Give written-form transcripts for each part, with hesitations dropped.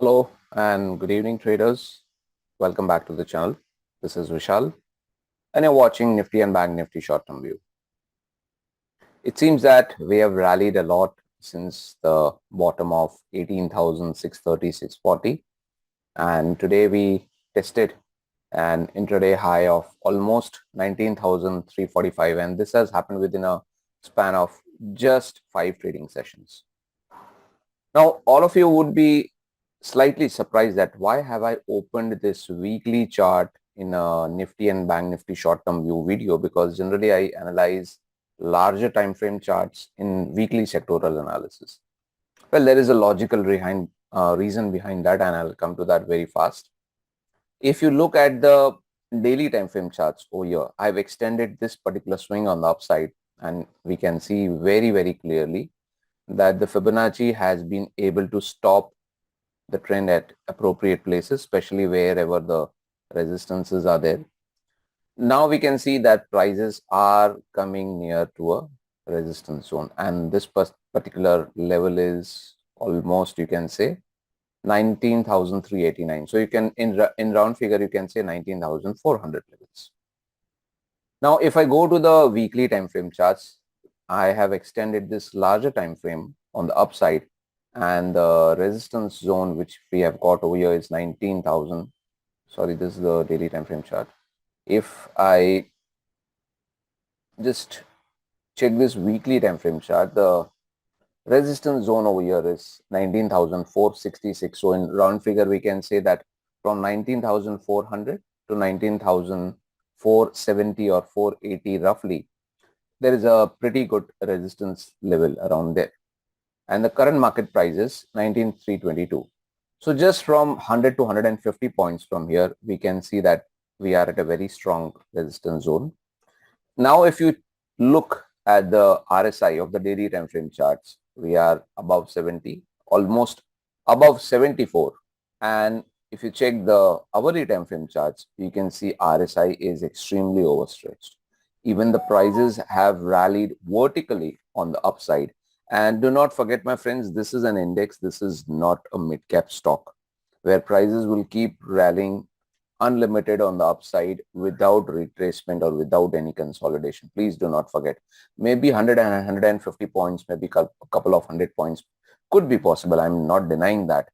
Hello and good evening traders. Welcome back to the channel. This is Vishal and you're watching Nifty and Banknifty short-term view. It seems that we have rallied a lot since the bottom of 18,630-640 and today we tested an intraday high of almost 19,345 and this has happened within a span of just 5 trading sessions. Now all of you would be slightly surprised that why have I opened this weekly chart in a Nifty and Bank Nifty short-term view video, because generally I analyze larger time frame charts in weekly sectoral analysis. Well, there is a logical reason behind that and I'll come to that very fast. If you look at the daily time frame charts over here, I've extended this particular swing on the upside and we can see very clearly that the Fibonacci has been able to stop the trend at appropriate places, especially wherever the resistances are there. Now we can see that prices are coming near to a resistance zone and this particular level is almost, you can say, 19,389. So you can in round figure you can say 19,400 levels. Now if I go to the weekly time frame charts, I have extended this larger time frame on the upside and the resistance zone which we have got over here is 19,000. Sorry, this is the daily time frame chart. If I just check this weekly time frame chart, the resistance zone over here is 19,466. So in round figure we can say that from 19,400 to 19,470 or 480 roughly, there is a pretty good resistance level around there. And the current market price is 19,322. So just from 100 to 150 points from here, we can see that we are at a very strong resistance zone. Now, if you look at the RSI of the daily time frame charts, we are above 70, almost above 74. And if you check the hourly time frame charts, you can see RSI is extremely overstretched. Even the prices have rallied vertically on the upside. And do not forget, my friends, this is an index. This is not a mid-cap stock where prices will keep rallying unlimited on the upside without retracement or without any consolidation. Please do not forget. Maybe 100 and 150 points, maybe a couple of 100 points could be possible. I'm not denying that.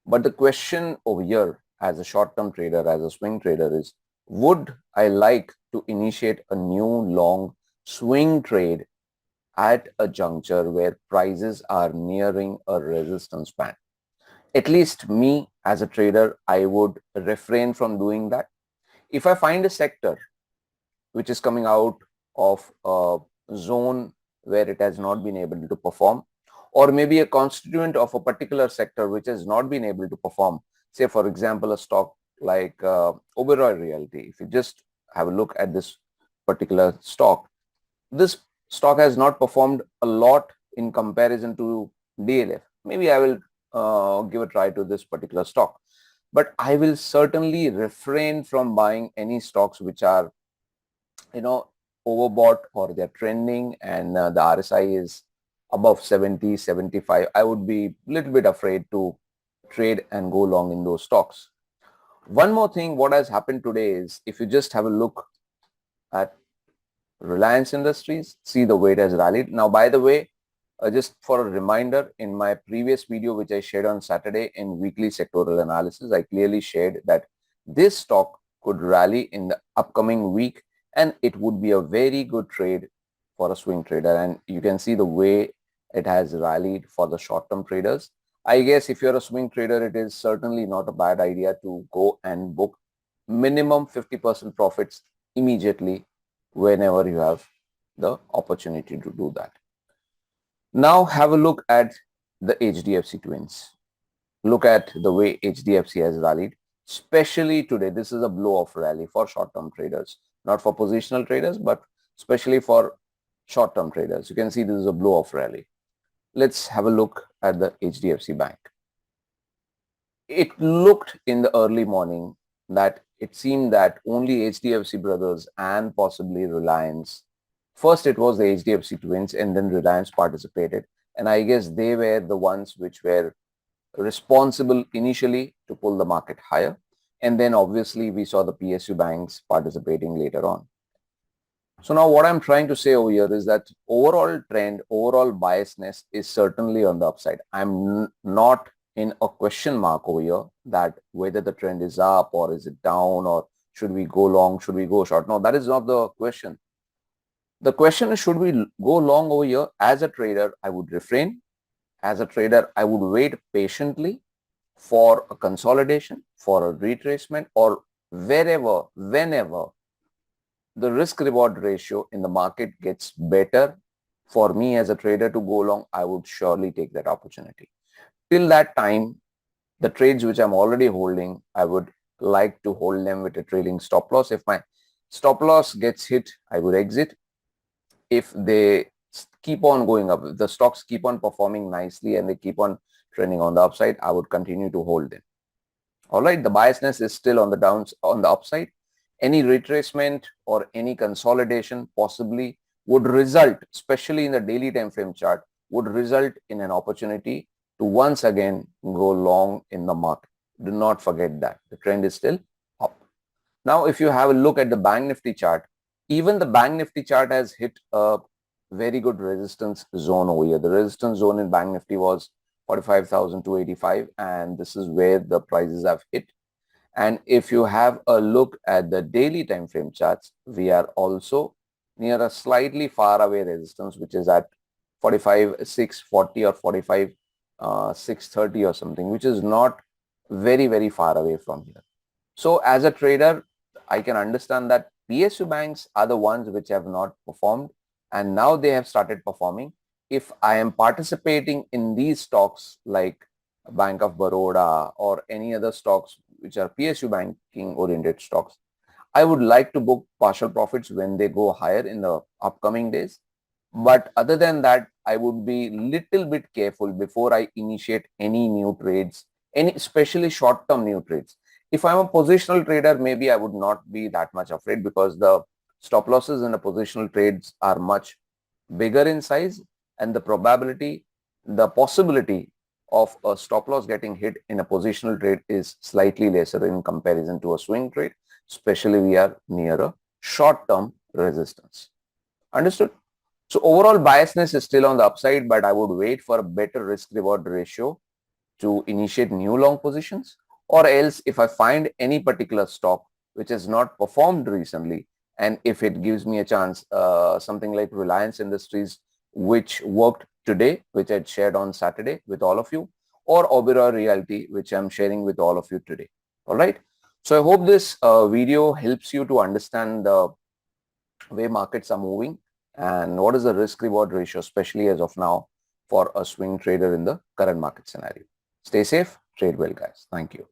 But the question over here as a short-term trader, as a swing trader is, would I like to initiate a new long swing trade at a juncture where prices are nearing a resistance band? At least me as a trader, I would refrain from doing that. If I find a sector which is coming out of a zone where it has not been able to perform, or maybe a constituent of a particular sector which has not been able to perform, say for example a stock like Oberoi Realty. If you just have a look at this particular stock, this stock has not performed a lot in comparison to DLF. Maybe I will give a try to this particular stock, but I will certainly refrain from buying any stocks which are, overbought or they're trending and the RSI is above 70, 75. I would be a little bit afraid to trade and go long in those stocks. One more thing, what has happened today is, if you just have a look at Reliance Industries, see the way it has rallied. Now, by the way, just for a reminder, in my previous video, which I shared on Saturday in weekly sectoral analysis, I clearly shared that this stock could rally in the upcoming week and it would be a very good trade for a swing trader. And you can see the way it has rallied for the short-term traders. I guess if you're a swing trader, it is certainly not a bad idea to go and book minimum 50% profits immediately whenever you have the opportunity to do that. Now have a look at the HDFC twins. Look at the way HDFC has rallied, especially today. This is a blow-off rally for short-term traders, not for positional traders, but especially for short-term traders. You can see this is a blow-off rally. Let's have a look at the HDFC Bank. It looked in the early morning that it seemed that only HDFC Brothers and possibly Reliance, first it was the HDFC twins and then Reliance participated, and I guess they were the ones which were responsible initially to pull the market higher. And then obviously we saw the PSU banks participating later on. So now what I'm trying to say over here is that overall trend, overall biasness is certainly on the upside. I'm not in a question mark over here that whether the trend is up or is it down, or should we go long, should we go short. No, that is not the question. The question is, should we go long over here? As a trader, I would refrain. As a trader, I would wait patiently for a consolidation, for a retracement, or wherever, whenever the risk reward ratio in the market gets better for me as a trader to go long, I would surely take that opportunity. Till that time, the trades which I'm already holding, I would like to hold them with a trailing stop loss. If my stop loss gets hit, I would exit. If they keep on going up, if the stocks keep on performing nicely and they keep on trending on the upside, I would continue to hold them. All right, the biasness is still on the upside. Any retracement or any consolidation possibly would result, especially in the daily time frame chart, would result in an opportunity to once again go long in the market. Do not forget that the trend is still up. Now, if you have a look at the Banknifty chart, even the Banknifty chart has hit a very good resistance zone over here. The resistance zone in Banknifty was 45,285, and this is where the prices have hit. And if you have a look at the daily time frame charts, we are also near a slightly far away resistance, which is at 45,640 or 45,630 or something, which is not very, very far away from here. So as a trader, I can understand that PSU banks are the ones which have not performed, and now they have started performing. If I am participating in these stocks like Bank of Baroda or any other stocks which are PSU banking oriented stocks, I would like to book partial profits when they go higher in the upcoming days. But other than that, I would be little bit careful before I initiate any new trades, especially short-term new trades. If I'm a positional trader, maybe I would not be that much afraid because the stop losses in the positional trades are much bigger in size, and the possibility of a stop loss getting hit in a positional trade is slightly lesser in comparison to a swing trade, especially we are near a short-term resistance. Understood? So overall biasness is still on the upside, but I would wait for a better risk reward ratio to initiate new long positions, or else if I find any particular stock which has not performed recently, and if it gives me a chance, something like Reliance Industries, which worked today, which I shared on Saturday with all of you, or Oberoi Realty, which I'm sharing with all of you today. All right. So I hope this video helps you to understand the way markets are moving and what is the risk reward ratio, especially as of now, for a swing trader in the current market scenario. Stay safe, trade well, guys. Thank you.